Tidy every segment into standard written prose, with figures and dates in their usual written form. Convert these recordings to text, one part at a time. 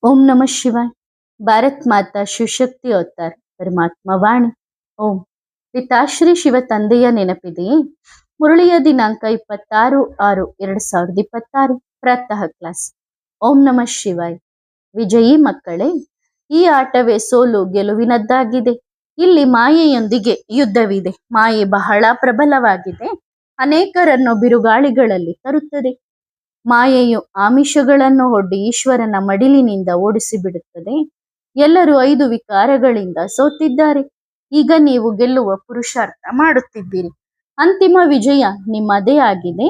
ओम नमः शिवाय। भारत माता ಶಿವಶಕ್ತಿ ಅವತಾರ ಪರಮಾತ್ಮ ವಾಣಿ ಓಂ ಪಿತಾಶ್ರೀ ಶಿವ ತಂದೆಯ ನೆನಪಿದೆಯೇ? ಮುರಳಿಯ ದಿನಾಂಕ 26/6/2026 ಪ್ರಾತಃ ಕ್ಲಾಸ್. ಓಂ ನಮಃ ಶಿವಾಯ್. ವಿಜಯಿ ಮಕ್ಕಳೇ, ಈ ಆಟವೇ ಸೋಲು ಗೆಲುವಿನದ್ದಾಗಿದೆ. ಇಲ್ಲಿ ಮಾಯೆಯೊಂದಿಗೆ ಯುದ್ಧವಿದೆ. ಮಾಯೆ ಬಹಳ ಪ್ರಬಲವಾಗಿದೆ, ಅನೇಕರನ್ನು ಬಿರುಗಾಳಿಗಳಲ್ಲಿ ತರುತ್ತದೆ. ಮಾಯೆಯು ಆಮಿಷಗಳನ್ನು ಒಡ್ಡಿ ಈಶ್ವರನ ಮಡಿಲಿನಿಂದ ಓಡಿಸಿಬಿಡುತ್ತದೆ. ಎಲ್ಲರೂ 5 ವಿಕಾರಗಳಿಂದ ಸೋತಿದ್ದಾರೆ. ಈಗ ನೀವು ಗೆಲ್ಲುವ ಪುರುಷಾರ್ಥ ಮಾಡುತ್ತಿದ್ದೀರಿ. ಅಂತಿಮ ವಿಜಯ ನಿಮ್ಮದೇ ಆಗಿದೆ.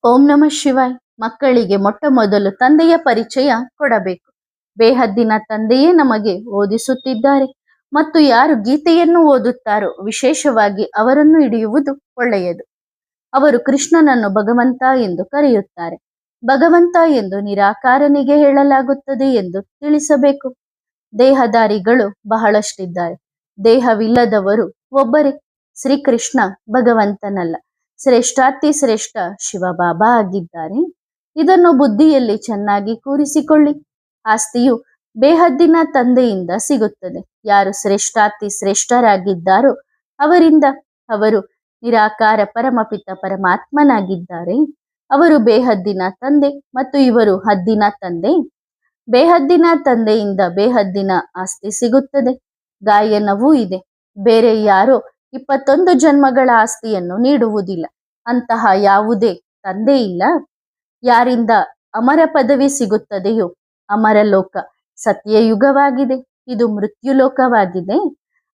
ಓಂ ನಮಃ ಶಿವಾಯ್. ಮಕ್ಕಳಿಗೆ ಮೊಟ್ಟ ಮೊದಲು ತಂದೆಯ ಪರಿಚಯ ಕೊಡಬೇಕು. ಬೇಹದ್ದಿನ ತಂದೆಯೇ ನಮಗೆ ಓದಿಸುತ್ತಿದ್ದಾರೆ ಮತ್ತು ಯಾರು ಗೀತೆಯನ್ನು ಓದುತ್ತಾರೋ ವಿಶೇಷವಾಗಿ ಅವರನ್ನು ಹಿಡಿಯುವುದು ಒಳ್ಳೆಯದು. ಅವರು ಕೃಷ್ಣನನ್ನು ಭಗವಂತ ಎಂದು ಕರೆಯುತ್ತಾರೆ. ಭಗವಂತ ಎಂದು ನಿರಾಕಾರನಿಗೆ ಹೇಳಲಾಗುತ್ತದೆ ಎಂದು ತಿಳಿಸಬೇಕು. ದೇಹಧಾರಿಗಳು ಬಹಳಷ್ಟಿದ್ದಾರೆ. ದೇಹವಿಲ್ಲದವರು ಒಬ್ಬರೇ. ಶ್ರೀಕೃಷ್ಣ ಭಗವಂತನಲ್ಲ, ಶ್ರೇಷ್ಠಾತಿ ಶ್ರೇಷ್ಠ ಶಿವಬಾಬಾ ಆಗಿದ್ದಾರೆ. ಇದನ್ನು ಬುದ್ಧಿಯಲ್ಲಿ ಚೆನ್ನಾಗಿ ಕೂರಿಸಿಕೊಳ್ಳಿ. ಆಸ್ತಿಯು ಬೇಹದ್ದಿನ ತಂದೆಯಿಂದ ಸಿಗುತ್ತದೆ. ಯಾರು ಶ್ರೇಷ್ಠಾತಿ ಶ್ರೇಷ್ಠರಾಗಿದ್ದಾರೋ ಅವರಿಂದ. ಅವರು ನಿರಾಕಾರ ಪರಮಪಿತ ಪರಮಾತ್ಮನಾಗಿದ್ದಾರೆ. ಅವರು ಬೇಹದ್ದಿನ ತಂದೆ ಮತ್ತು ಇವರು ಹದ್ದಿನ ತಂದೆ. ಬೇಹದ್ದಿನ ತಂದೆಯಿಂದ ಬೇಹದ್ದಿನ ಆಸ್ತಿ ಸಿಗುತ್ತದೆ. ಗಾಯನವೂ ಇದೆ. ಬೇರೆ ಯಾರೋ 21 ಜನ್ಮಗಳ ಆಸ್ತಿಯನ್ನು ನೀಡುವುದಿಲ್ಲ. ಅಂತಹ ಯಾವುದೇ ತಂದೆ ಇಲ್ಲ. ಯಾರಿಂದ ಅಮರ ಪದವಿ ಸಿಗುತ್ತದೆಯೋ ಅಮರ ಲೋಕ ಸತ್ಯಯುಗವಾಗಿದೆ. ಇದು ಮೃತ್ಯುಲೋಕವಾಗಿದೆ.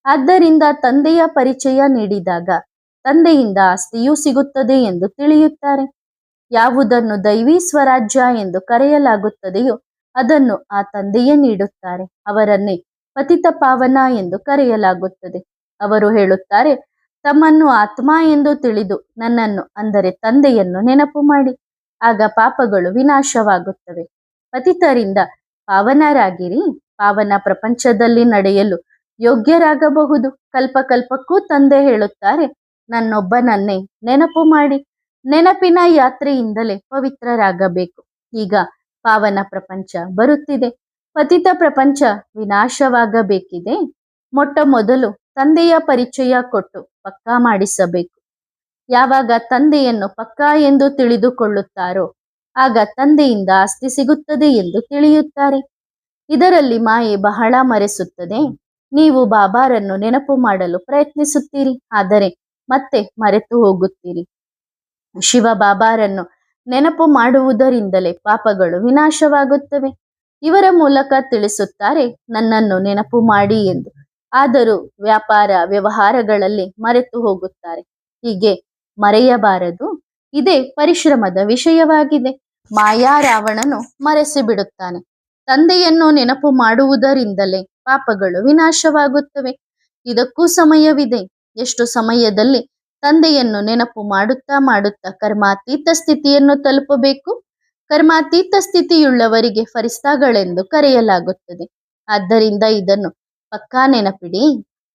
ಆದ್ದರಿಂದ ತಂದೆಯ ಪರಿಚಯ ನೀಡಿದಾಗ ತಂದೆಯಿಂದ ಆಸ್ತಿಯೂ ಸಿಗುತ್ತದೆ ಎಂದು ತಿಳಿಯುತ್ತಾರೆ. ಯಾವುದನ್ನು ದೈವಿ ಸ್ವರಾಜ್ಯ ಎಂದು ಕರೆಯಲಾಗುತ್ತದೆಯೋ ಅದನ್ನು ಆ ತಂದೆಯೇ ನೀಡುತ್ತಾರೆ. ಅವರನ್ನೇ ಪತಿತ ಪಾವನ ಎಂದು ಕರೆಯಲಾಗುತ್ತದೆ. ಅವರು ಹೇಳುತ್ತಾರೆ, ತಮ್ಮನ್ನು ಆತ್ಮ ಎಂದು ತಿಳಿದು ನನ್ನನ್ನು ಅಂದರೆ ತಂದೆಯನ್ನು ನೆನಪು ಮಾಡಿ, ಆಗ ಪಾಪಗಳು ವಿನಾಶವಾಗುತ್ತವೆ. ಪತಿತರಿಂದ ಪಾವನರಾಗಿರಿ. ಪಾವನ ಪ್ರಪಂಚದಲ್ಲಿ ನಡೆಯಲು ಯೋಗ್ಯರಾಗಬಹುದು. ಕಲ್ಪಕಲ್ಪಕ್ಕೂ ತಂದೆ ಹೇಳುತ್ತಾರೆ, ನನ್ನೊಬ್ಬನನ್ನೇ ನೆನಪು ಮಾಡಿ. ನೆನಪಿನ ಯಾತ್ರೆಯಿಂದಲೇ ಪವಿತ್ರರಾಗಬೇಕು. ಈಗ ಪಾವನ ಪ್ರಪಂಚ ಬರುತ್ತಿದೆ. ಪತಿತ ಪ್ರಪಂಚ ವಿನಾಶವಾಗಬೇಕಿದೆ. ಮೊಟ್ಟ ಮೊದಲು ತಂದೆಯ ಪರಿಚಯ ಕೊಟ್ಟು ಪಕ್ಕಾ ಮಾಡಿಸಬೇಕು. ಯಾವಾಗ ತಂದೆಯನ್ನು ಪಕ್ಕಾ ಎಂದು ತಿಳಿದುಕೊಳ್ಳುತ್ತಾರೋ ಆಗ ತಂದೆಯಿಂದ ಆಸ್ತಿ ಸಿಗುತ್ತದೆ ಎಂದು ತಿಳಿಯುತ್ತಾರೆ. ಇದರಲ್ಲಿ ಮಾಯೆ ಬಹಳ ಮರೆಸುತ್ತದೆ. ನೀವು ಬಾಬಾರನ್ನು ನೆನಪು ಮಾಡಲು ಪ್ರಯತ್ನಿಸುತ್ತೀರಿ, ಆದರೆ ಮತ್ತೆ ಮರೆತು ಹೋಗುತ್ತೀರಿ. ಶಿವ ಬಾಬಾರನ್ನು ನೆನಪು ಮಾಡುವುದರಿಂದಲೇ ಪಾಪಗಳು ವಿನಾಶವಾಗುತ್ತವೆ. ಇವರ ಮೂಲಕ ತಿಳಿಸುತ್ತಾರೆ, ನನ್ನನ್ನು ನೆನಪು ಮಾಡಿ ಎಂದು. ಆದರೂ ವ್ಯಾಪಾರ ವ್ಯವಹಾರಗಳಲ್ಲಿ ಮರೆತು ಹೋಗುತ್ತಾರೆ. ಹೀಗೆ ಮರೆಯಬಾರದು. ಇದೇ ಪರಿಶ್ರಮದ ವಿಷಯವಾಗಿದೆ. ಮಾಯಾ ರಾವಣನು ಮರೆಸಿಬಿಡುತ್ತಾನೆ. ತಂದೆಯನ್ನು ನೆನಪು ಮಾಡುವುದರಿಂದಲೇ ಪಾಪಗಳು ವಿನಾಶವಾಗುತ್ತವೆ. ಇದಕ್ಕೂ ಸಮಯವಿದೆ. ಎಷ್ಟು ಸಮಯದಲ್ಲಿ ತಂದೆಯನ್ನು ನೆನಪು ಮಾಡುತ್ತಾ ಮಾಡುತ್ತಾ ಕರ್ಮಾತೀತ ಸ್ಥಿತಿಯನ್ನು ತಲುಪಬೇಕು. ಕರ್ಮಾತೀತ ಸ್ಥಿತಿಯುಳ್ಳವರಿಗೆ ಫರಿಸ್ತಾಗಳೆಂದು ಕರೆಯಲಾಗುತ್ತದೆ. ಆದ್ದರಿಂದ ಇದನ್ನು ಪಕ್ಕಾ ನೆನಪಿಡಿ.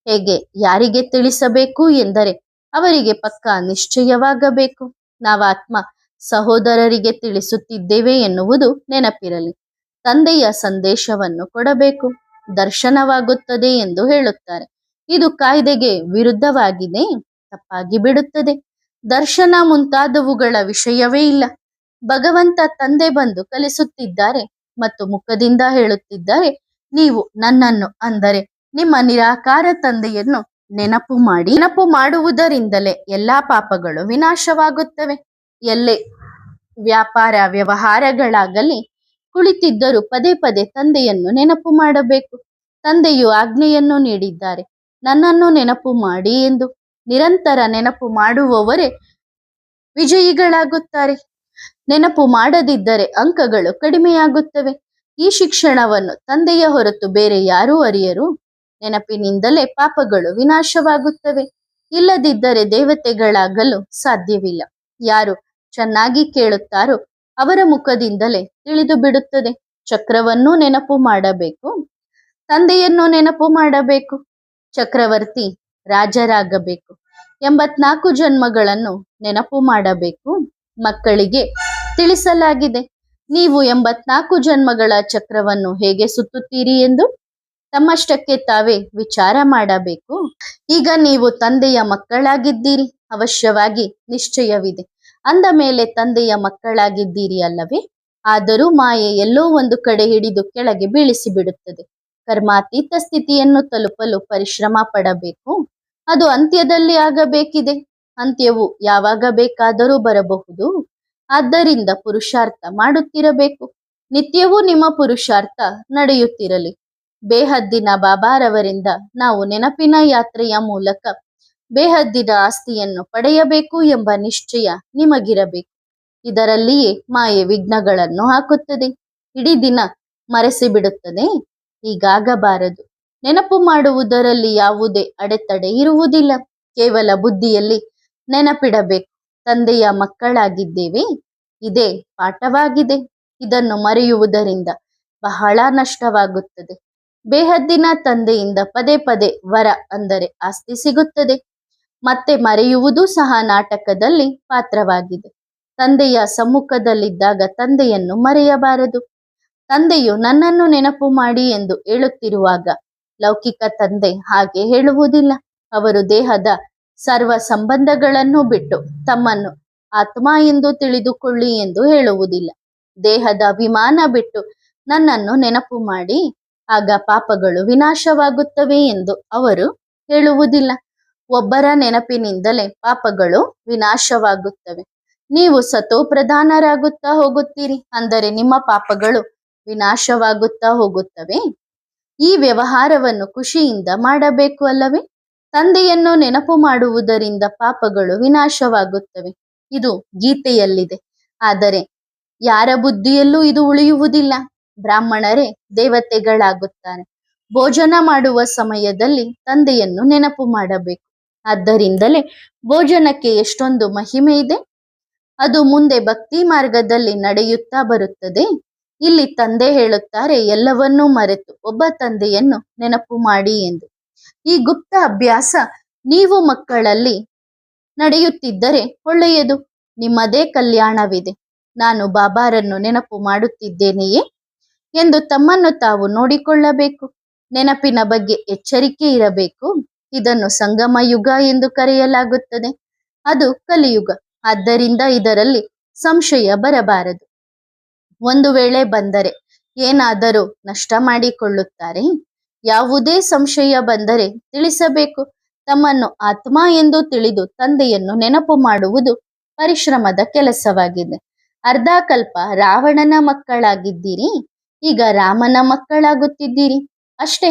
ಹೇಗೆ ಯಾರಿಗೆ ತಿಳಿಸಬೇಕು ಎಂದರೆ ಅವರಿಗೆ ಪಕ್ಕಾ ನಿಶ್ಚಯವಾಗಬೇಕು. ನಾವಾತ್ಮ ಸಹೋದರರಿಗೆ ತಿಳಿಸುತ್ತಿದ್ದೇವೆ ಎನ್ನುವುದು ನೆನಪಿರಲಿ. ತಂದೆಯ ಸಂದೇಶವನ್ನು ಕೊಡಬೇಕು. ದರ್ಶನವಾಗುತ್ತದೆ ಎಂದು ಹೇಳುತ್ತಾರೆ. ಇದು ಕಾಯ್ದೆಗೆ ವಿರುದ್ಧವಾಗಿದೆ. ತಪ್ಪಾಗಿ ಬಿಡುತ್ತದೆ. ದರ್ಶನ ಮುಂತಾದವುಗಳ ವಿಷಯವೇ ಇಲ್ಲ. ಭಗವಂತ ತಂದೆ ಬಂದು ಕಲಿಸುತ್ತಿದ್ದಾರೆ ಮತ್ತು ಮುಖದಿಂದ ಹೇಳುತ್ತಿದ್ದಾರೆ, ನೀವು ನನ್ನನ್ನು ಅಂದರೆ ನಿಮ್ಮ ನಿರಾಕಾರ ತಂದೆಯನ್ನು ನೆನಪು ಮಾಡಿ. ನೆನಪು ಮಾಡುವುದರಿಂದಲೇ ಎಲ್ಲಾ ಪಾಪಗಳು ವಿನಾಶವಾಗುತ್ತವೆ. ಎಲ್ಲೇ ವ್ಯಾಪಾರ ವ್ಯವಹಾರಗಳಾಗಲಿ ಕುಳಿತಿದ್ದರೂ ಪದೇ ಪದೇ ತಂದೆಯನ್ನು ನೆನಪು ಮಾಡಬೇಕು. ತಂದೆಯು ಆಜ್ಞೆಯನ್ನು ನೀಡಿದ್ದಾರೆ, ನನ್ನನ್ನು ನೆನಪು ಮಾಡಿ ಎಂದು. ನಿರಂತರ ನೆನಪು ಮಾಡುವವರೇ ವಿಜಯಿಗಳಾಗುತ್ತಾರೆ. ನೆನಪು ಮಾಡದಿದ್ದರೆ ಅಂಕಗಳು ಕಡಿಮೆಯಾಗುತ್ತವೆ. ಈ ಶಿಕ್ಷಣವನ್ನು ತಂದೆಯ ಹೊರತು ಬೇರೆ ಯಾರೂ ಅರಿಯರು. ನೆನಪಿನಿಂದಲೇ ಪಾಪಗಳು ವಿನಾಶವಾಗುತ್ತವೆ. ಇಲ್ಲದಿದ್ದರೆ ದೇವತೆಗಳಾಗಲು ಸಾಧ್ಯವಿಲ್ಲ. ಯಾರು ಚೆನ್ನಾಗಿ ಕೇಳುತ್ತಾರೋ ಅವರ ಮುಖದಿಂದಲೇ ತಿಳಿದು ಬಿಡುತ್ತದೆ. ಚಕ್ರವನ್ನು ನೆನಪು ಮಾಡಬೇಕು. ತಂದೆಯನ್ನು ನೆನಪು ಮಾಡಬೇಕು. ಚಕ್ರವರ್ತಿ ರಾಜರಾಗಬೇಕು. 84 ಜನ್ಮಗಳನ್ನು ನೆನಪು ಮಾಡಬೇಕು. ಮಕ್ಕಳಿಗೆ ತಿಳಿಸಲಾಗಿದೆ, ನೀವು 84 ಜನ್ಮಗಳ ಚಕ್ರವನ್ನು ಹೇಗೆ ಸುತ್ತುತ್ತೀರಿ ಎಂದು ತಮ್ಮಷ್ಟಕ್ಕೆ ತಾವೇ ವಿಚಾರ ಮಾಡಬೇಕು. ಈಗ ನೀವು ತಂದೆಯ ಮಕ್ಕಳಾಗಿದ್ದೀರಿ, ಅವಶ್ಯವಾಗಿ ನಿಶ್ಚಯವಿದೆ. ಅಂದ ಮೇಲೆ ತಂದೆಯ ಮಕ್ಕಳಾಗಿದ್ದೀರಿ ಅಲ್ಲವೇ? ಆದರೂ ಮಾಯೆ ಎಲ್ಲೋ ಒಂದು ಕಡೆ ಹಿಡಿದು ಕೆಳಗೆ ಬೀಳಿಸಿ ಬಿಡುತ್ತದೆ. ಕರ್ಮಾತೀತ ಸ್ಥಿತಿಯನ್ನು ತಲುಪಲು ಪರಿಶ್ರಮ ಪಡಬೇಕು. ಅದು ಅಂತ್ಯದಲ್ಲಿ ಆಗಬೇಕಿದೆ. ಅಂತ್ಯವು ಯಾವಾಗ ಬೇಕಾದರೂ ಬರಬಹುದು. ಆದ್ದರಿಂದ ಪುರುಷಾರ್ಥ ಮಾಡುತ್ತಿರಬೇಕು. ನಿತ್ಯವೂ ನಿಮ್ಮ ಪುರುಷಾರ್ಥ ನಡೆಯುತ್ತಿರಲಿ. ಬೇಹದ್ದಿನ ಬಾಬಾರವರಿಂದ ನಾವು ನೆನಪಿನ ಯಾತ್ರೆಯ ಮೂಲಕ ಬೇಹದ್ದಿನ ಆಸ್ತಿಯನ್ನು ಪಡೆಯಬೇಕು ಎಂಬ ನಿಶ್ಚಯ ನಿಮಗಿರಬೇಕು. ಇದರಲ್ಲಿಯೇ ಮಾಯೆ ವಿಘ್ನಗಳನ್ನು ಹಾಕುತ್ತದೆ, ಇಡೀ ದಿನ ಮರೆಸಿಬಿಡುತ್ತದೆ. ಹೀಗಾಗಬಾರದು. ನೆನಪು ಮಾಡುವುದರಲ್ಲಿ ಯಾವುದೇ ಅಡೆತಡೆ ಇರುವುದಿಲ್ಲ. ಕೇವಲ ಬುದ್ಧಿಯಲ್ಲಿ ನೆನಪಿಡಬೇಕು, ತಂದೆಯ ಮಕ್ಕಳಾಗಿದ್ದೇವೆ. ಇದೇ ಪಾಠವಾಗಿದೆ. ಇದನ್ನು ಮರೆಯುವುದರಿಂದ ಬಹಳ ನಷ್ಟವಾಗುತ್ತದೆ. ಬೇಹದ್ದಿನ ತಂದೆಯಿಂದ ಪದೇ ಪದೇ ವರ ಅಂದರೆ ಆಸ್ತಿ ಸಿಗುತ್ತದೆ. ಮತ್ತೆ ಮರೆಯುವುದು ಸಹ ನಾಟಕದಲ್ಲಿ ಪಾತ್ರವಾಗಿದೆ. ತಂದೆಯ ಸಮ್ಮುಖದಲ್ಲಿದ್ದಾಗ ತಂದೆಯನ್ನು ಮರೆಯಬಾರದು. ತಂದೆಯು ನನ್ನನ್ನು ನೆನಪು ಮಾಡಿ ಎಂದು ಹೇಳುತ್ತಿರುವಾಗ ಲೌಕಿಕ ತಂದೆ ಹಾಗೆ ಹೇಳುವುದಿಲ್ಲ. ಅವರು ದೇಹದ ಸರ್ವ ಸಂಬಂಧಗಳನ್ನು ಬಿಟ್ಟು ತಮ್ಮನ್ನು ಆತ್ಮ ಎಂದು ತಿಳಿದುಕೊಳ್ಳಿ ಎಂದು ಹೇಳುವುದಿಲ್ಲ. ದೇಹದ ಅಭಿಮಾನ ಬಿಟ್ಟು ನನ್ನನ್ನು ನೆನಪು ಮಾಡಿ, ಆಗ ಪಾಪಗಳು ವಿನಾಶವಾಗುತ್ತವೆ ಎಂದು ಅವರು ಹೇಳುವುದಿಲ್ಲ. ಒಬ್ಬರ ನೆನಪಿನಿಂದಲೇ ಪಾಪಗಳು ವಿನಾಶವಾಗುತ್ತವೆ. ನೀವು ಸತೋಪ್ರಧಾನರಾಗುತ್ತಾ ಹೋಗುತ್ತೀರಿ, ಅಂದರೆ ನಿಮ್ಮ ಪಾಪಗಳು ವಿನಾಶವಾಗುತ್ತಾ ಹೋಗುತ್ತವೆ. ಈ ವ್ಯವಹಾರವನ್ನು ಖುಷಿಯಿಂದ ಮಾಡಬೇಕು ಅಲ್ಲವೇ? ತಂದೆಯನ್ನು ನೆನಪು ಮಾಡುವುದರಿಂದ ಪಾಪಗಳು ವಿನಾಶವಾಗುತ್ತವೆ. ಇದು ಗೀತೆಯಲ್ಲಿದೆ. ಆದರೆ ಯಾರ ಬುದ್ಧಿಯಲ್ಲೂ ಇದು ಉಳಿಯುವುದಿಲ್ಲ. ಬ್ರಾಹ್ಮಣರೇ ದೇವತೆಗಳಾಗುತ್ತಾರೆ. ಭೋಜನ ಮಾಡುವ ಸಮಯದಲ್ಲಿ ತಂದೆಯನ್ನು ನೆನಪು ಮಾಡಬೇಕು. ಆದ್ದರಿಂದಲೇ ಭೋಜನಕ್ಕೆ ಎಷ್ಟೊಂದು ಮಹಿಮೆ ಇದೆ. ಅದು ಮುಂದೆ ಭಕ್ತಿ ಮಾರ್ಗದಲ್ಲಿ ನಡೆಯುತ್ತಾ ಬರುತ್ತದೆ. ಇಲ್ಲಿ ತಂದೆ ಹೇಳುತ್ತಾರೆ, ಎಲ್ಲವನ್ನೂ ಮರೆತು ಒಬ್ಬ ತಂದೆಯನ್ನು ನೆನಪು ಮಾಡಿ ಎಂದು. ಈ ಗುಪ್ತ ಅಭ್ಯಾಸ ನೀವು ಮಕ್ಕಳಲ್ಲಿ ನಡೆಯುತ್ತಿದ್ದರೆ ಒಳ್ಳೆಯದು. ನಿಮ್ಮದೇ ಕಲ್ಯಾಣವಿದೆ. ನಾನು ಬಾಬಾರನ್ನು ನೆನಪು ಮಾಡುತ್ತಿದ್ದೇನೆಯೇ ಎಂದು ತಮ್ಮನ್ನು ತಾವು ನೋಡಿಕೊಳ್ಳಬೇಕು. ನೆನಪಿನ ಬಗ್ಗೆ ಎಚ್ಚರಿಕೆ ಇರಬೇಕು. ಇದನ್ನು ಸಂಗಮ ಯುಗ ಎಂದು ಕರೆಯಲಾಗುತ್ತದೆ. ಅದು ಕಲಿಯುಗ. ಆದ್ದರಿಂದ ಇದರಲ್ಲಿ ಸಂಶಯ ಬರಬಾರದು. ಒಂದು ವೇಳೆ ಬಂದರೆ ಏನಾದರೂ ನಷ್ಟ ಮಾಡಿಕೊಳ್ಳುತ್ತಾರೆ. ಯಾವುದೇ ಸಂಶಯ ಬಂದರೆ ತಿಳಿಸಬೇಕು. ತಮ್ಮನ್ನು ಆತ್ಮ ಎಂದು ತಿಳಿದು ತಂದೆಯನ್ನು ನೆನಪು ಮಾಡುವುದು ಪರಿಶ್ರಮದ ಕೆಲಸವಾಗಿದೆ. ಅರ್ಧ ಕಲ್ಪ ರಾವಣನ ಮಕ್ಕಳಾಗಿದ್ದೀರಿ, ಈಗ ರಾಮನ ಮಕ್ಕಳಾಗುತ್ತಿದ್ದೀರಿ ಅಷ್ಟೇ.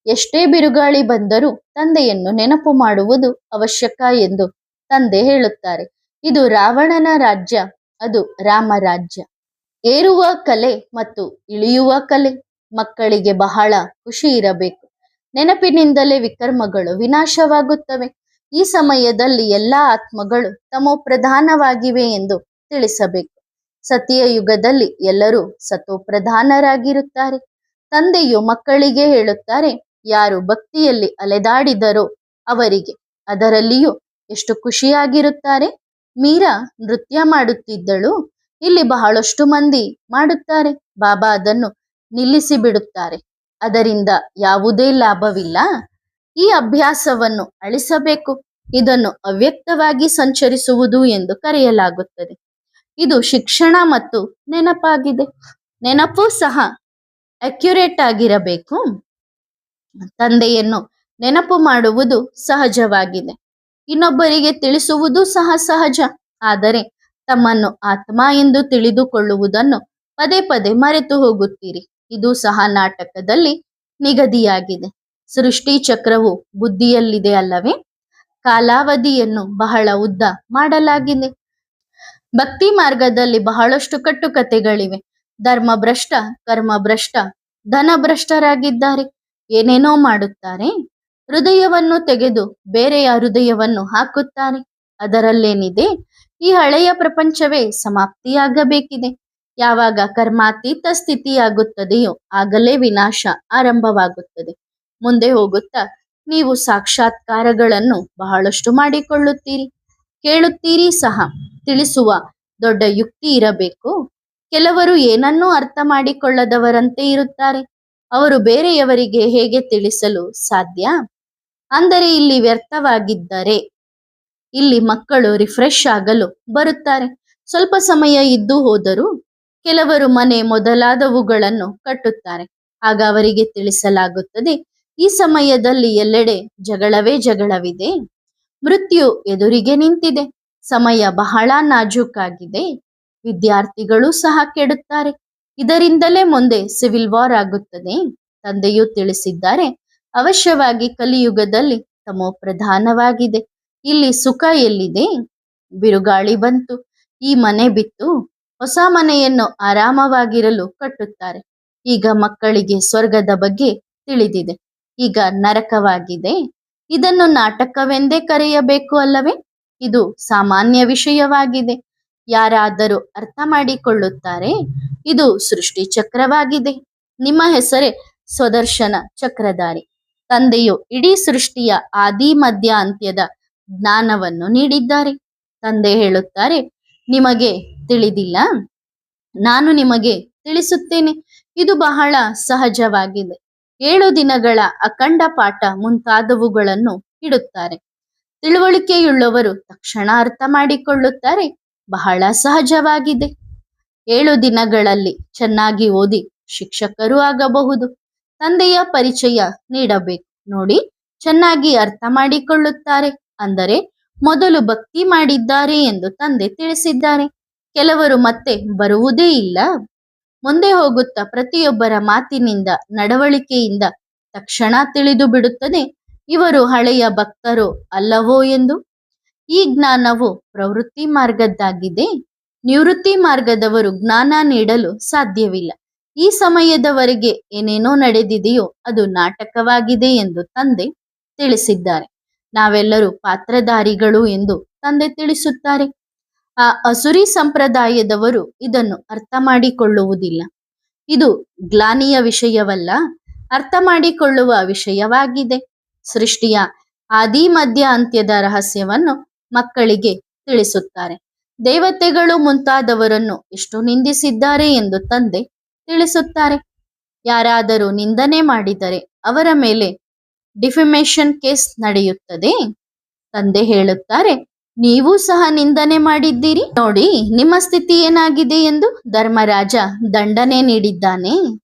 ಎಷ್ಟೇ ಬಿರುಗಾಳಿ ಬಂದರೂ ತಂದೆಯನ್ನು ನೆನಪು ಮಾಡುವುದು ಅವಶ್ಯಕ ಎಂದು ತಂದೆ ಹೇಳುತ್ತಾರೆ. ಇದು ರಾವಣನ ರಾಜ್ಯ, ಅದು ರಾಮ ರಾಜ್ಯ. ಏರುವ ಕಲೆ ಮತ್ತು ಇಳಿಯುವ ಕಲೆ. ಮಕ್ಕಳಿಗೆ ಬಹಳ ಖುಷಿ ಇರಬೇಕು. ನೆನಪಿನಿಂದಲೇ ವಿಕರ್ಮಗಳು ವಿನಾಶವಾಗುತ್ತವೆ. ಈ ಸಮಯದಲ್ಲಿ ಎಲ್ಲ ಆತ್ಮಗಳು ತಮೋಪ್ರಧಾನವಾಗಿವೆ ಎಂದು ತಿಳಿಸಬೇಕು. ಸತಿಯ ಯುಗದಲ್ಲಿ ಎಲ್ಲರೂ ಸತೋಪ್ರಧಾನರಾಗಿರುತ್ತಾರೆ. ತಂದೆಯು ಮಕ್ಕಳಿಗೆ ಹೇಳುತ್ತಾರೆ, ಯಾರು ಭಕ್ತಿಯಲ್ಲಿ ಅಲೆದಾಡಿದರೋ ಅವರಿಗೆ ಅದರಲ್ಲಿಯೂ ಎಷ್ಟು ಖುಷಿಯಾಗಿರುತ್ತಾರೆ. ಮೀರಾ ನೃತ್ಯ ಮಾಡುತ್ತಿದ್ದಳು. ಇಲ್ಲಿ ಬಹಳಷ್ಟು ಮಂದಿ ಮಾಡುತ್ತಾರೆ. ಬಾಬಾ ಅದನ್ನು ನಿಲ್ಲಿಸಿ ಬಿಡುತ್ತಾರೆ. ಅದರಿಂದ ಯಾವುದೇ ಲಾಭವಿಲ್ಲ. ಈ ಅಭ್ಯಾಸವನ್ನು ಅಳಿಸಬೇಕು. ಇದನ್ನು ಅವ್ಯಕ್ತವಾಗಿ ಸಂಚರಿಸುವುದು ಎಂದು ಕರೆಯಲಾಗುತ್ತದೆ. ಇದು ಶಿಕ್ಷಣ ಮತ್ತು ನೆನಪಾಗಿದೆ. ನೆನಪು ಸಹ ಅಕ್ಯುರೇಟ್ ಆಗಿರಬೇಕು. ತಂದೆಯನ್ನು ನೆನಪು ಮಾಡುವುದು ಸಹಜವಾಗಿದೆ. ಇನ್ನೊಬ್ಬರಿಗೆ ತಿಳಿಸುವುದು ಸಹ ಸಹಜ. ಆದರೆ ತಮ್ಮನ್ನು ಆತ್ಮ ಎಂದು ತಿಳಿದುಕೊಳ್ಳುವುದನ್ನು ಪದೇ ಪದೇ ಮರೆತು ಹೋಗುತ್ತೀರಿ. ಇದು ಸಹ ನಾಟಕದಲ್ಲಿ ನಿಗದಿಯಾಗಿದೆ. ಸೃಷ್ಟಿ ಚಕ್ರವು ಬುದ್ಧಿಯಲ್ಲಿದೆ ಅಲ್ಲವೇ? ಕಾಲಾವಧಿಯನ್ನು ಬಹಳ ಉದ್ದ ಮಾಡಲಾಗಿದೆ. ಭಕ್ತಿ ಮಾರ್ಗದಲ್ಲಿ ಬಹಳಷ್ಟು ಕಟ್ಟುಕತೆಗಳಿವೆ. ಧರ್ಮಭ್ರಷ್ಟ, ಕರ್ಮಭ್ರಷ್ಟ, ಧನಭ್ರಷ್ಟರಾಗಿದ್ದಾರೆ. ಏನೇನೋ ಮಾಡುತ್ತಾರೆ. ಹೃದಯವನ್ನು ತೆಗೆದು ಬೇರೆಯ ಹೃದಯವನ್ನು ಹಾಕುತ್ತಾರೆ. ಅದರಲ್ಲೇನಿದೆ? ಈ ಹಳೆಯ ಪ್ರಪಂಚವೇ ಸಮಾಪ್ತಿಯಾಗಬೇಕಿದೆ. ಯಾವಾಗ ಕರ್ಮಾತೀತ ಸ್ಥಿತಿಯಾಗುತ್ತದೆಯೋ ಆಗಲೇ ವಿನಾಶ ಆರಂಭವಾಗುತ್ತದೆ. ಮುಂದೆ ಹೋಗುತ್ತಾ ನೀವು ಸಾಕ್ಷಾತ್ಕಾರಗಳನ್ನು ಬಹಳಷ್ಟು ಮಾಡಿಕೊಳ್ಳುತ್ತೀರಿ. ಕೇಳುತ್ತೀರಿ ಸಹ. ತಿಳಿಸುವ ದೊಡ್ಡ ಯುಕ್ತಿ ಇರಬೇಕು. ಕೆಲವರು ಏನನ್ನೂ ಅರ್ಥ ಮಾಡಿಕೊಳ್ಳದವರಂತೆ ಇರುತ್ತಾರೆ. ಅವರು ಬೇರೆಯವರಿಗೆ ಹೇಗೆ ತಿಳಿಸಲು ಸಾಧ್ಯ? ಅಂದರೆ ಇಲ್ಲಿ ವ್ಯರ್ಥವಾಗಿದ್ದರೆ ಇಲ್ಲಿ ಮಕ್ಕಳು ರಿಫ್ರೆಶ್ ಆಗಲು ಬರುತ್ತಾರೆ. ಸ್ವಲ್ಪ ಸಮಯ ಇದ್ದು ಹೋದರೂ ಕೆಲವರು ಮನೆ ಮೊದಲಾದವುಗಳನ್ನು ಕಟ್ಟುತ್ತಾರೆ. ಆಗ ಅವರಿಗೆ ತಿಳಿಸಲಾಗುತ್ತದೆ, ಈ ಸಮಯದಲ್ಲಿ ಎಲ್ಲೆಡೆ ಜಗಳವೇ ಜಗಳವಿದೆ. ಮೃತ್ಯು ಎದುರಿಗೆ ನಿಂತಿದೆ. ಸಮಯ ಬಹಳ ನಾಜೂಕಾಗಿದೆ. ವಿದ್ಯಾರ್ಥಿಗಳು ಸಹ ಕೆಡುತ್ತಾರೆ. ಇದರಿಂದಲೇ ಮುಂದೆ ಸಿವಿಲ್ ವಾರ್ ಆಗುತ್ತದೆ. ತಂದೆಯು ತಿಳಿಸಿದ್ದಾರೆ, ಅವಶ್ಯವಾಗಿ ಕಲಿಯುಗದಲ್ಲಿ ತಮೋ ಪ್ರಧಾನವಾಗಿದೆ. ಇಲ್ಲಿ ಸುಖ ಎಲ್ಲಿದೆ? ಬಿರುಗಾಳಿ ಬಂತು, ಈ ಮನೆ ಬಿತ್ತು ಹೊಸ ಮನೆಯನ್ನು ಆರಾಮವಾಗಿರಲು ಕಟ್ಟುತ್ತಾರೆ. ಈಗ ಮಕ್ಕಳಿಗೆ ಸ್ವರ್ಗದ ಬಗ್ಗೆ ತಿಳಿದಿದೆ. ಈಗ ನರಕವಾಗಿದೆ. ಇದನ್ನು ನಾಟಕವೆಂದೇ ಕರೆಯಬೇಕು ಅಲ್ಲವೇ? ಇದು ಸಾಮಾನ್ಯ ವಿಷಯವಾಗಿದೆ. ಯಾರಾದರೂ ಅರ್ಥ ಮಾಡಿಕೊಳ್ಳುತ್ತಾರೆ. ಇದು ಸೃಷ್ಟಿ ಚಕ್ರವಾಗಿದೆ. ನಿಮ್ಮ ಹೆಸರೇ ಸ್ವದರ್ಶನ ಚಕ್ರಧಾರಿ. ತಂದೆಯು ಇಡೀ ಸೃಷ್ಟಿಯ ಆದಿ ಮಧ್ಯ ಅಂತ್ಯದ ಜ್ಞಾನವನ್ನು ನೀಡಿದ್ದಾರೆ. ತಂದೆ ಹೇಳುತ್ತಾರೆ, ನಿಮಗೆ ತಿಳಿದಿಲ್ಲ, ನಾನು ನಿಮಗೆ ತಿಳಿಸುತ್ತೇನೆ. ಇದು ಬಹಳ ಸಹಜವಾಗಿದೆ. 7 ದಿನಗಳ ಅಖಂಡ ಪಾಠ ಮುಂತಾದವುಗಳನ್ನು ಇಡುತ್ತಾರೆ. ತಿಳುವಳಿಕೆಯುಳ್ಳವರು ತಕ್ಷಣ ಅರ್ಥ ಮಾಡಿಕೊಳ್ಳುತ್ತಾರೆ. ಬಹಳ ಸಹಜವಾಗಿದೆ. 7 ದಿನಗಳಲ್ಲಿ ಚೆನ್ನಾಗಿ ಓದಿ ಶಿಕ್ಷಕರು ಆಗಬಹುದು. ತಂದೆಯ ಪರಿಚಯ ನೀಡಬೇಕು. ನೋಡಿ, ಚೆನ್ನಾಗಿ ಅರ್ಥ ಮಾಡಿಕೊಳ್ಳುತ್ತಾರೆ ಅಂದರೆ ಮೊದಲು ಭಕ್ತಿ ಮಾಡಿದ್ದಾರೆ ಎಂದು ತಂದೆ ತಿಳಿಸಿದ್ದಾರೆ. ಕೆಲವರು ಮತ್ತೆ ಬರುವುದೇ ಇಲ್ಲ. ಮುಂದೆ ಹೋಗುತ್ತಾ ಪ್ರತಿಯೊಬ್ಬರ ಮಾತಿನಿಂದ, ನಡವಳಿಕೆಯಿಂದ ತಕ್ಷಣ ತಿಳಿದು ಬಿಡುತ್ತದೆ ಇವರು ಹಳೆಯ ಭಕ್ತರೋ ಅಲ್ಲವೋ ಎಂದು. ಈ ಜ್ಞಾನವು ಪ್ರವೃತ್ತಿ ಮಾರ್ಗದ್ದಾಗಿದೆ. ನಿವೃತ್ತಿ ಮಾರ್ಗದವರು ಜ್ಞಾನ ನೀಡಲು ಸಾಧ್ಯವಿಲ್ಲ. ಈ ಸಮಯದವರೆಗೆ ಏನೇನೋ ನಡೆದಿದೆಯೋ ಅದು ನಾಟಕವಾಗಿದೆ ಎಂದು ತಂದೆ ತಿಳಿಸಿದ್ದಾರೆ. ನಾವೆಲ್ಲರೂ ಪಾತ್ರಧಾರಿಗಳು ಎಂದು ತಂದೆ ತಿಳಿಸುತ್ತಾರೆ. ಆ ಅಸುರಿ ಸಂಪ್ರದಾಯದವರು ಇದನ್ನು ಅರ್ಥ ಮಾಡಿಕೊಳ್ಳುವುದಿಲ್ಲ. ಇದು ಗ್ಲಾನಿಯ ವಿಷಯವಲ್ಲ, ಅರ್ಥ ಮಾಡಿಕೊಳ್ಳುವ ವಿಷಯವಾಗಿದೆ. ಸೃಷ್ಟಿಯ ಆದಿ ಮಧ್ಯ ಅಂತ್ಯದ ರಹಸ್ಯವನ್ನು ಮಕ್ಕಳಿಗೆ ತಿಳಿಸುತ್ತಾರೆ. ದೇವತೆಗಳು ಮುಂತಾದವರನ್ನು ಎಷ್ಟು ನಿಂದಿಸಿದ್ದಾರೆ ಎಂದು ತಂದೆ ತಿಳಿಸುತ್ತಾರೆ. ಯಾರಾದರೂ ನಿಂದನೆ ಮಾಡಿದರೆ ಅವರ ಮೇಲೆ ಡಿಫಿಮೇಷನ್ ಕೇಸ್ ನಡೆಯುತ್ತದೆ. ತಂದೆ ಹೇಳುತ್ತಾರೆ, ನೀವು ಸಹ ನಿಂದನೆ ಮಾಡಿದ್ದೀರಿ, ನೋಡಿ ನಿಮ್ಮ ಸ್ಥಿತಿ ಏನಾಗಿದೆ ಎಂದು. ಧರ್ಮರಾಜ ದಂಡನೆ ನೀಡಿದ್ದಾನೆ.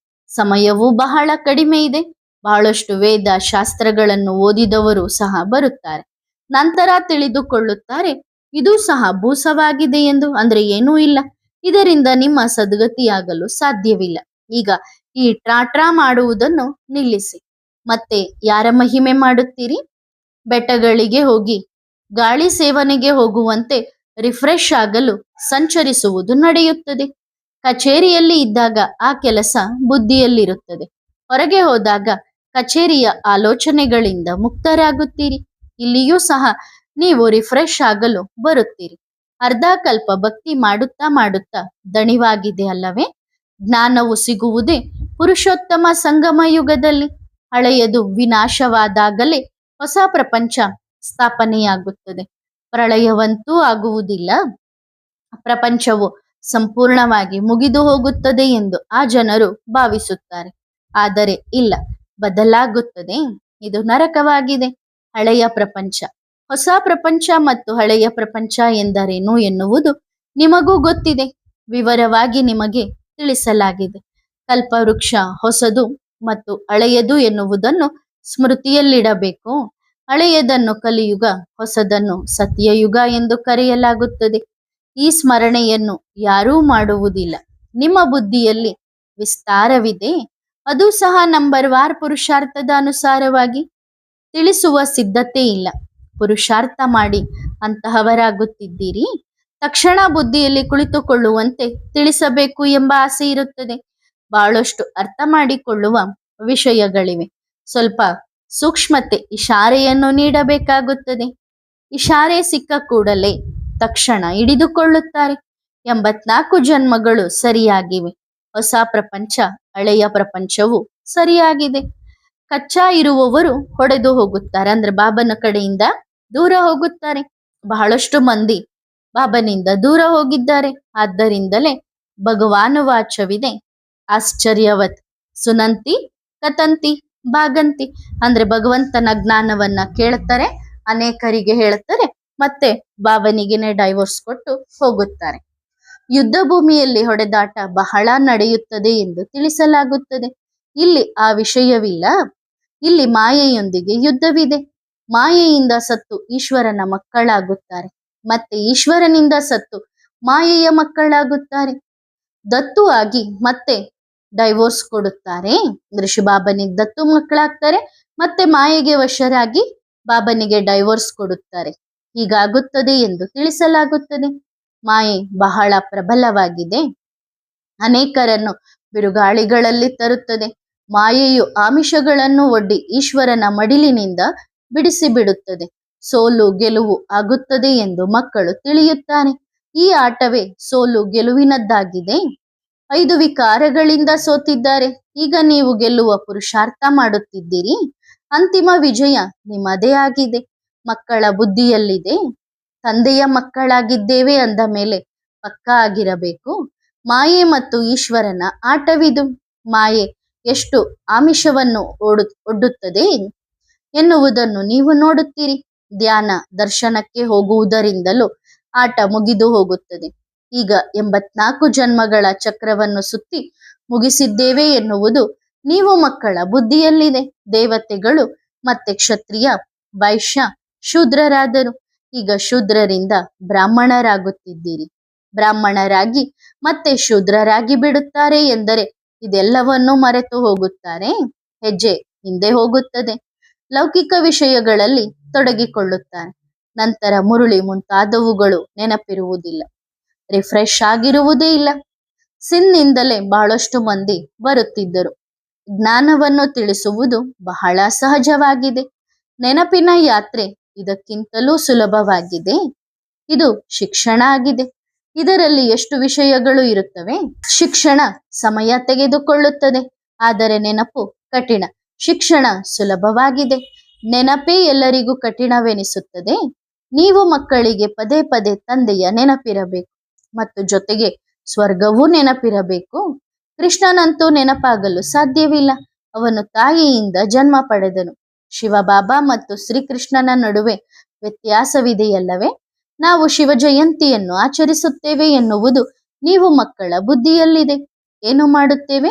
ಸಮಯವೂ ಬಹಳ ಕಡಿಮೆ ಇದೆ. ಬಹಳಷ್ಟು ವೇದ ಶಾಸ್ತ್ರಗಳನ್ನು ಓದಿದವರು ಸಹ ಬರುತ್ತಾರೆ. ನಂತರ ತಿಳಿದುಕೊಳ್ಳುತ್ತಾರೆ ಇದು ಸಹ ಭೂಸವಾಗಿದೆ ಎಂದು. ಅಂದ್ರೆ ಏನೂ ಇಲ್ಲ, ಇದರಿಂದ ನಿಮ್ಮ ಸದ್ಗತಿಯಾಗಲು ಸಾಧ್ಯವಿಲ್ಲ. ಈಗ ಈ ಟ್ರಾಟ್ರಾ ಮಾಡುವುದನ್ನು ನಿಲ್ಲಿಸಿ. ಮತ್ತೆ ಯಾರ ಮಹಿಮೆ ಮಾಡುತ್ತೀರಿ? ಬೆಟ್ಟಗಳಿಗೆ ಹೋಗಿ ಗಾಳಿ ಸೇವನೆಗೆ ಹೋಗುವಂತೆ ರಿಫ್ರೆಶ್ ಆಗಲು ಸಂಚರಿಸುವುದು ನಡೆಯುತ್ತದೆ. ಕಚೇರಿಯಲ್ಲಿ ಇದ್ದಾಗ ಆ ಕೆಲಸ ಬುದ್ಧಿಯಲ್ಲಿರುತ್ತದೆ. ಹೊರಗೆ ಹೋದಾಗ ಕಚೇರಿಯ ಆಲೋಚನೆಗಳಿಂದ ಮುಕ್ತರಾಗುತ್ತೀರಿ. ಇಲ್ಲಿಯೂ ಸಹ ನೀವು ರಿಫ್ರೆಶ್ ಆಗಲು ಬರುತ್ತೀರಿ. ಅರ್ಧ ಕಲ್ಪ ಭಕ್ತಿ ಮಾಡುತ್ತಾ ಮಾಡುತ್ತಾ ದಣಿವಾಗಿದೆ ಅಲ್ಲವೇ? ಜ್ಞಾನವು ಸಿಗುವುದೇ ಪುರುಷೋತ್ತಮ ಸಂಗಮ ಯುಗದಲ್ಲಿ. ಹಳೆಯದು ವಿನಾಶವಾದಾಗಲೇ ಹೊಸ ಪ್ರಪಂಚ ಸ್ಥಾಪನೆಯಾಗುತ್ತದೆ. ಪ್ರಳಯವಂತೂ ಆಗುವುದಿಲ್ಲ. ಪ್ರಪಂಚವು ಸಂಪೂರ್ಣವಾಗಿ ಮುಗಿದು ಹೋಗುತ್ತದೆ ಎಂದು ಆ ಜನರು ಭಾವಿಸುತ್ತಾರೆ. ಆದರೆ ಇಲ್ಲ, ಬದಲಾಗುತ್ತದೆ. ಇದು ನರಕವಾಗಿದೆ. ಹಳೆಯ ಪ್ರಪಂಚ, ಹೊಸ ಪ್ರಪಂಚ ಮತ್ತು ಹಳೆಯ ಪ್ರಪಂಚ ಎಂದರೇನು ಎನ್ನುವುದು ನಿಮಗೂ ಗೊತ್ತಿದೆ. ವಿವರವಾಗಿ ನಿಮಗೆ ತಿಳಿಸಲಾಗಿದೆ. ಕಲ್ಪವೃಕ್ಷ ಹೊಸದು ಮತ್ತು ಹಳೆಯದು ಎನ್ನುವುದನ್ನು ಸ್ಮೃತಿಯಲ್ಲಿಡಬೇಕು. ಹಳೆಯದನ್ನು ಕಲಿಯುಗ, ಹೊಸದನ್ನು ಸತ್ಯಯುಗ ಎಂದು ಕರೆಯಲಾಗುತ್ತದೆ. ಈ ಸ್ಮರಣೆಯನ್ನು ಯಾರೂ ಮಾಡುವುದಿಲ್ಲ. ನಿಮ್ಮ ಬುದ್ಧಿಯಲ್ಲಿ ವಿಸ್ತಾರವಿದೆ. ಅದು ಸಹ ನಂಬರ್ ವಾರ್ ಪುರುಷಾರ್ಥದ ಅನುಸಾರವಾಗಿ ತಿಳಿಸುವ ಸಿದ್ಧತೆ ಇಲ್ಲ. ಪುರುಷಾರ್ಥ ಮಾಡಿ ಅಂತಹವರಾಗುತ್ತಿದ್ದೀರಿ. ತಕ್ಷಣ ಬುದ್ಧಿಯಲ್ಲಿ ಕುಳಿತುಕೊಳ್ಳುವಂತೆ ತಿಳಿಸಬೇಕು ಎಂಬ ಆಸೆ ಇರುತ್ತದೆ. ಬಹಳಷ್ಟು ಅರ್ಥ ಮಾಡಿಕೊಳ್ಳುವ ವಿಷಯಗಳಿವೆ. ಸ್ವಲ್ಪ ಸೂಕ್ಷ್ಮತೆ, ಇಶಾರೆಯನ್ನು ನೀಡಬೇಕಾಗುತ್ತದೆ. ಇಶಾರೆ ಸಿಕ್ಕ ಕೂಡಲೇ ತಕ್ಷಣ ಹಿಡಿದುಕೊಳ್ಳುತ್ತಾರೆ. 84 ಜನ್ಮಗಳು ಸರಿಯಾಗಿವೆ. ಹೊಸ ಪ್ರಪಂಚ, ಹಳೆಯ ಪ್ರಪಂಚವು ಸರಿಯಾಗಿದೆ. ಕಚ್ಚಾ ಇರುವವರು ಹೊಡೆದು ಹೋಗುತ್ತಾರೆ, ಅಂದ್ರೆ ಬಾಬನ ಕಡೆಯಿಂದ ದೂರ ಹೋಗುತ್ತಾರೆ. ಬಹಳಷ್ಟು ಮಂದಿ ಬಾಬನಿಂದ ದೂರ ಹೋಗಿದ್ದಾರೆ. ಆದ್ದರಿಂದಲೇ ಭಗವಾನುವಾಚವಿದೆ ಆಶ್ಚರ್ಯವತ್ ಸುನಂತಿ ಕಥಂತಿ ಭಾಗಂತಿ. ಅಂದ್ರೆ ಭಗವಂತನ ಜ್ಞಾನವನ್ನ ಕೇಳ್ತಾರೆ, ಅನೇಕರಿಗೆ ಹೇಳ್ತಾರೆ, ಮತ್ತೆ ಬಾಬನಿಗೆನೆ ಡೈವೋರ್ಸ್ ಕೊಟ್ಟು ಹೋಗುತ್ತಾರೆ. ಯುದ್ಧ ಭೂಮಿಯಲ್ಲಿ ಹೊಡೆದಾಟ ಬಹಳ ನಡೆಯುತ್ತದೆ ಎಂದು ತಿಳಿಸಲಾಗುತ್ತದೆ. ಇಲ್ಲಿ ಆ ವಿಷಯವಿಲ್ಲ. ಇಲ್ಲಿ ಮಾಯೆಯೊಂದಿಗೆ ಯುದ್ಧವಿದೆ. ಮಾಯೆಯಿಂದ ಸತ್ತು ಈಶ್ವರನ ಮಕ್ಕಳಾಗುತ್ತಾರೆ, ಮತ್ತೆ ಈಶ್ವರನಿಂದ ಸತ್ತು ಮಾಯೆಯ ಮಕ್ಕಳಾಗುತ್ತಾರೆ. ದತ್ತು ಆಗಿ ಮತ್ತೆ ಡೈವೋರ್ಸ್ ಕೊಡುತ್ತಾರೆ. ಅಂದ್ರೆ ಬಾಬನಿಗೆ ದತ್ತು ಮಕ್ಕಳಾಗ್ತಾರೆ, ಮತ್ತೆ ಮಾಯೆಗೆ ವಶರಾಗಿ ಬಾಬನಿಗೆ ಡೈವೋರ್ಸ್ ಕೊಡುತ್ತಾರೆ. ಹೀಗಾಗುತ್ತದೆ ಎಂದು ತಿಳಿಸಲಾಗುತ್ತದೆ. ಮಾಯೆ ಬಹಳ ಪ್ರಬಲವಾಗಿದೆ, ಅನೇಕರನ್ನು ಬಿರುಗಾಳಿಗಳಲ್ಲಿ ತರುತ್ತದೆ. ಮಾಯೆಯು ಆಮಿಷಗಳನ್ನು ಒಡ್ಡಿ ಈಶ್ವರನ ಮಡಿಲಿನಿಂದ ಬಿಡಿಸಿ ಬಿಡುತ್ತದೆ. ಸೋಲು ಗೆಲುವು ಆಗುತ್ತದೆ ಎಂದು ಮಕ್ಕಳು ತಿಳಿಯುತ್ತಾರೆ. ಈ ಆಟವೇ ಸೋಲು ಗೆಲುವಿನದ್ದಾಗಿದೆ. 5 ವಿಕಾರಗಳಿಂದ ಸೋತಿದ್ದಾರೆ, ಈಗ ನೀವು ಗೆಲ್ಲುವ ಪುರುಷಾರ್ಥ ಮಾಡುತ್ತಿದ್ದೀರಿ. ಅಂತಿಮ ವಿಜಯ ನಿಮ್ಮದೇ ಆಗಿದೆ. ಮಕ್ಕಳ ಬುದ್ಧಿಯಲ್ಲಿದೆ. ತಂದೆಯ ಮಕ್ಕಳಾಗಿದ್ದೇವೆ ಅಂದ ಮೇಲೆ ಪಕ್ಕಾ ಆಗಿರಬೇಕು. ಮಾಯೆ ಮತ್ತು ಈಶ್ವರನ ಆಟವಿದು. ಮಾಯೆ ಎಷ್ಟು ಆಮಿಷವನ್ನು ಒಡ್ಡುತ್ತದೆ ಎನ್ನುವುದನ್ನು ನೀವು ನೋಡುತ್ತೀರಿ. ಧ್ಯಾನ ದರ್ಶನಕ್ಕೆ ಹೋಗುವುದರಿಂದಲೂ ಆಟ ಮುಗಿದು ಹೋಗುತ್ತದೆ. ಈಗ 84 ಜನ್ಮಗಳ ಚಕ್ರವನ್ನು ಸುತ್ತಿ ಮುಗಿಸಿದ್ದೇವೆ ಎನ್ನುವುದು ನೀವು ಮಕ್ಕಳ ಬುದ್ಧಿಯಲ್ಲಿದೆ. ದೇವತೆಗಳು ಮತ್ತೆ ಕ್ಷತ್ರಿಯ, ವೈಶ್ಯ, ಶೂದ್ರರಾದರು. ಈಗ ಶೂದ್ರರಿಂದ ಬ್ರಾಹ್ಮಣರಾಗುತ್ತಿದ್ದೀರಿ. ಬ್ರಾಹ್ಮಣರಾಗಿ ಮತ್ತೆ ಶೂದ್ರರಾಗಿ ಬಿಡುತ್ತಾರೆ ಎಂದರೆ ಇದೆಲ್ಲವನ್ನೂ ಮರೆತು ಹೋಗುತ್ತಾರೆ. ಹೆಜ್ಜೆ ಹಿಂದೆ ಹೋಗುತ್ತದೆ. ಲೌಕಿಕ ವಿಷಯಗಳಲ್ಲಿ ತೊಡಗಿಕೊಳ್ಳುತ್ತಾರೆ. ನಂತರ ಮುರುಳಿ ಮುಂತಾದವುಗಳು ನೆನಪಿರುವುದಿಲ್ಲ. ರಿಫ್ರೆಶ್ ಆಗಿರುವುದೇ ಇಲ್ಲ. ಸಿನ್ನಿಂದಲೇ ಬಹಳಷ್ಟು ಮಂದಿ ಬರುತ್ತಿದ್ದರು. ಜ್ಞಾನವನ್ನು ತಿಳಿಸುವುದು ಬಹಳ ಸಹಜವಾಗಿದೆ. ನೆನಪಿನ ಯಾತ್ರೆ ಇದಕ್ಕಿಂತಲೂ ಸುಲಭವಾಗಿದೆ. ಇದು ಶಿಕ್ಷಣ ಆಗಿದೆ. ಇದರಲ್ಲಿ ಎಷ್ಟು ವಿಷಯಗಳು ಇರುತ್ತವೆ. ಶಿಕ್ಷಣ ಸಮಯ ತೆಗೆದುಕೊಳ್ಳುತ್ತದೆ, ಆದರೆ ನೆನಪು ಕಠಿಣ. ಶಿಕ್ಷಣ ಸುಲಭವಾಗಿದೆ, ನೆನಪೇ ಎಲ್ಲರಿಗೂ ಕಠಿಣವೆನಿಸುತ್ತದೆ. ನೀವು ಮಕ್ಕಳಿಗೆ ಪದೇ ಪದೇ ತಂದೆಯ ನೆನಪಿರಬೇಕು ಮತ್ತು ಜೊತೆಗೆ ಸ್ವರ್ಗವೂ ನೆನಪಿರಬೇಕು. ಕೃಷ್ಣನಂತೂ ನೆನಪಾಗಲು ಸಾಧ್ಯವಿಲ್ಲ. ಅವನು ತಾಯಿಯಿಂದ ಜನ್ಮ ಪಡೆದನು. ಶಿವಬಾಬಾ ಮತ್ತು ಶ್ರೀಕೃಷ್ಣನ ನಡುವೆ ವ್ಯತ್ಯಾಸವಿದೆಯಲ್ಲವೇ. ನಾವು ಶಿವ ಜಯಂತಿಯನ್ನು ಆಚರಿಸುತ್ತೇವೆ ಎನ್ನುವುದು ನೀವು ಮಕ್ಕಳ ಬುದ್ಧಿಯಲ್ಲಿದೆ. ಏನು ಮಾಡುತ್ತೇವೆ?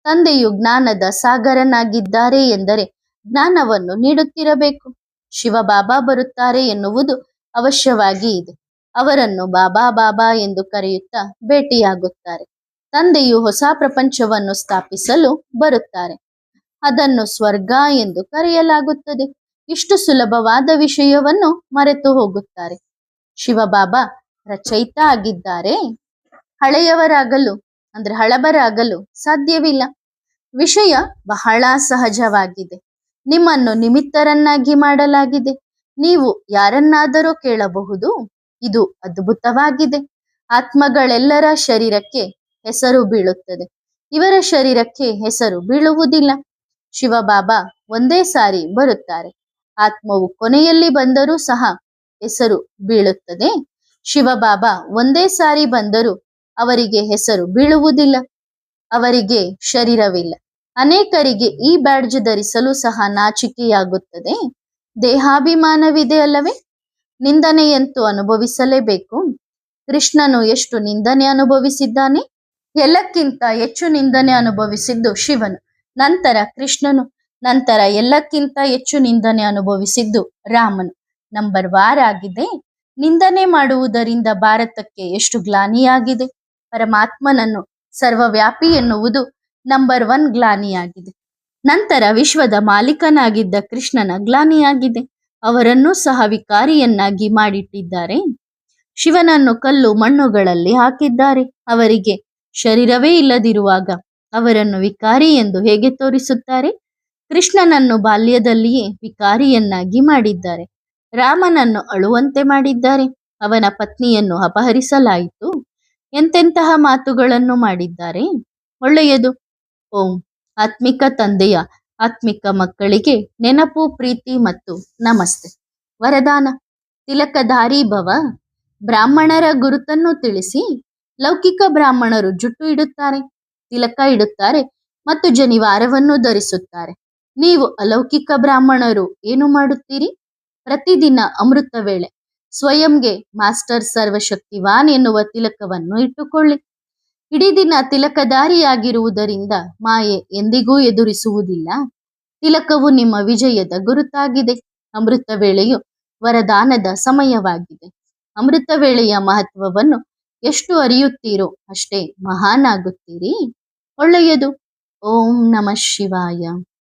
ತಂದೆಯು ಜ್ಞಾನದ ಸಾಗರನಾಗಿದ್ದಾರೆ ಎಂದರೆ ಜ್ಞಾನವನ್ನು ನೀಡುತ್ತಿರಬೇಕು. ಶಿವಬಾಬಾ ಬರುತ್ತಾರೆ ಎನ್ನುವುದು ಅವಶ್ಯವಾಗಿ ಇದೆ. ಅವರನ್ನು ಬಾಬಾ ಬಾಬಾ ಎಂದು ಕರೆಯುತ್ತಾ ಭೇಟಿಯಾಗುತ್ತಾರೆ. ತಂದೆಯು ಹೊಸ ಪ್ರಪಂಚವನ್ನು ಸ್ಥಾಪಿಸಲು ಬರುತ್ತಾರೆ. ಅದನ್ನು ಸ್ವರ್ಗ ಎಂದು ಕರೆಯಲಾಗುತ್ತದೆ. ಇಷ್ಟು ಸುಲಭವಾದ ವಿಷಯವನ್ನು ಮರೆತು ಹೋಗುತ್ತಾರೆ. ಶಿವಬಾಬಾ ರಚಯಿತ ಆಗಿದ್ದಾರೆ. ಹಳೆಯವರಾಗಲು ಹಳಬರಾಗಲು ಸಾಧ್ಯವಿಲ್ಲ. ವಿಷಯ ಬಹಳ ಸಹಜವಾಗಿದೆ. ನಿಮ್ಮನ್ನು ನಿಮಿತ್ತರನ್ನಾಗಿ ಮಾಡಲಾಗಿದೆ. ನೀವು ಯಾರನ್ನಾದರೂ ಕೇಳಬಹುದು. ಇದು ಅದ್ಭುತವಾಗಿದೆ. ಆತ್ಮಗಳೆಲ್ಲರ ಶರೀರಕ್ಕೆ ಹೆಸರು ಬೀಳುತ್ತದೆ, ಇವರ ಶರೀರಕ್ಕೆ ಹೆಸರು ಬೀಳುವುದಿಲ್ಲ. ಶಿವಬಾಬಾ ಒಂದೇ ಸಾರಿ ಬರುತ್ತಾರೆ. ಆತ್ಮವು ಕೊನೆಯಲ್ಲಿ ಬಂದರೂ ಸಹ ಹೆಸರು ಬೀಳುತ್ತದೆ. ಶಿವಬಾಬಾ ಒಂದೇ ಸಾರಿ ಬಂದರೂ ಅವರಿಗೆ ಹೆಸರು ಬೀಳುವುದಿಲ್ಲ. ಅವರಿಗೆ ಶರೀರವಿಲ್ಲ. ಅನೇಕರಿಗೆ ಈ ಬ್ಯಾಡ್ಜ್ ಧರಿಸಲು ಸಹ ನಾಚಿಕೆಯಾಗುತ್ತದೆ. ದೇಹಾಭಿಮಾನವಿದೆ ಅಲ್ಲವೇ. ನಿಂದನೆಯಂತೂ ಅನುಭವಿಸಲೇಬೇಕು. ಕೃಷ್ಣನು ಎಷ್ಟು ನಿಂದನೆ ಅನುಭವಿಸಿದ್ದಾನೆ. ಎಲ್ಲಕ್ಕಿಂತ ಹೆಚ್ಚು ನಿಂದನೆ ಅನುಭವಿಸಿದ್ದು ಶಿವನು, ನಂತರ ಕೃಷ್ಣನು, ನಂತರ ಎಲ್ಲಕ್ಕಿಂತ ಹೆಚ್ಚು ನಿಂದನೆ ಅನುಭವಿಸಿದ್ದು ರಾಮನು. ನಂಬರ್ ವಾರ್ ಆಗಿದೆ. ನಿಂದನೆ ಮಾಡುವುದರಿಂದ ಭಾರತಕ್ಕೆ ಎಷ್ಟು ಗ್ಲಾನಿಯಾಗಿದೆ. ಪರಮಾತ್ಮನನ್ನು ಸರ್ವವ್ಯಾಪಿ ಎನ್ನುವುದು ನಂಬರ್ 1 ಗ್ಲಾನಿಯಾಗಿದೆ. ನಂತರ ವಿಶ್ವದ ಮಾಲೀಕನಾಗಿದ್ದ ಕೃಷ್ಣನ ಗ್ಲಾನಿಯಾಗಿದೆ. ಅವರನ್ನೂ ಸಹ ವಿಕಾರಿಯನ್ನಾಗಿ ಮಾಡಿಟ್ಟಿದ್ದಾರೆ. ಶಿವನನ್ನು ಕಲ್ಲು ಮಣ್ಣುಗಳಲ್ಲಿ ಹಾಕಿದ್ದಾರೆ. ಅವರಿಗೆ ಶರೀರವೇ ಇಲ್ಲದಿರುವಾಗ ಅವರನ್ನು ವಿಕಾರಿ ಎಂದು ಹೇಗೆ ತೋರಿಸುತ್ತಾರೆ? ಕೃಷ್ಣನನ್ನು ಬಾಲ್ಯದಲ್ಲಿಯೇ ವಿಕಾರಿಯನ್ನಾಗಿ ಮಾಡಿದ್ದಾರೆ. ರಾಮನನ್ನು ಅಳುವಂತೆ ಮಾಡಿದ್ದಾರೆ. ಅವನ ಪತ್ನಿಯನ್ನು ಅಪಹರಿಸಲಾಯಿತು. ಎಂತೆಂತಹ ಮಾತುಗಳನ್ನು ಮಾಡಿದ್ದಾರೆ. ಒಳ್ಳೆಯದು. ಓಂ. ಆತ್ಮಿಕ ತಂದೆಯ ಆತ್ಮಿಕ ಮಕ್ಕಳಿಗೆ ನೆನಪು, ಪ್ರೀತಿ ಮತ್ತು ನಮಸ್ತೆ. ವರದಾನ: ತಿಲಕಧಾರಿ ಭವ. ಬ್ರಾಹ್ಮಣರ ಗುರುತನ್ನು ತಿಳಿಸಿ ಲೌಕಿಕ ಬ್ರಾಹ್ಮಣರು ಜುಟ್ಟು ಇಡುತ್ತಾರೆ, ತಿಲಕ ಇಡುತ್ತಾರೆ ಮತ್ತು ಜನಿವಾರವನ್ನು ಧರಿಸುತ್ತಾರೆ. ನೀವು ಅಲೌಕಿಕ ಬ್ರಾಹ್ಮಣರು ಏನು ಮಾಡುತ್ತೀರಿ? ಪ್ರತಿದಿನ ಅಮೃತ ವೇಳೆ ಸ್ವಯಂಗೆ ಮಾಸ್ಟರ್ ಸರ್ವಶಕ್ತಿವಾನ್ ಎನ್ನುವ ತಿಲಕವನ್ನು ಇಟ್ಟುಕೊಳ್ಳಿ. ಇಡೀ ದಿನ ತಿಲಕಧಾರಿಯಾಗಿರುವುದರಿಂದ ಮಾಯೆ ಎಂದಿಗೂ ಎದುರಿಸುವುದಿಲ್ಲ. ತಿಲಕವು ನಿಮ್ಮ ವಿಜಯದ ಗುರುತಾಗಿದೆ. ಅಮೃತ ವೇಳೆಯು ವರದಾನದ ಸಮಯವಾಗಿದೆ. ಅಮೃತ ವೇಳೆಯ ಮಹತ್ವವನ್ನು ಎಷ್ಟು ಅರಿಯುತ್ತೀರೋ ಅಷ್ಟೇ ಮಹಾನ್ ಆಗುತ್ತೀರಿ. ಒಳ್ಳೆಯದು. ಓಂ ನಮಃ ಶಿವಾಯ.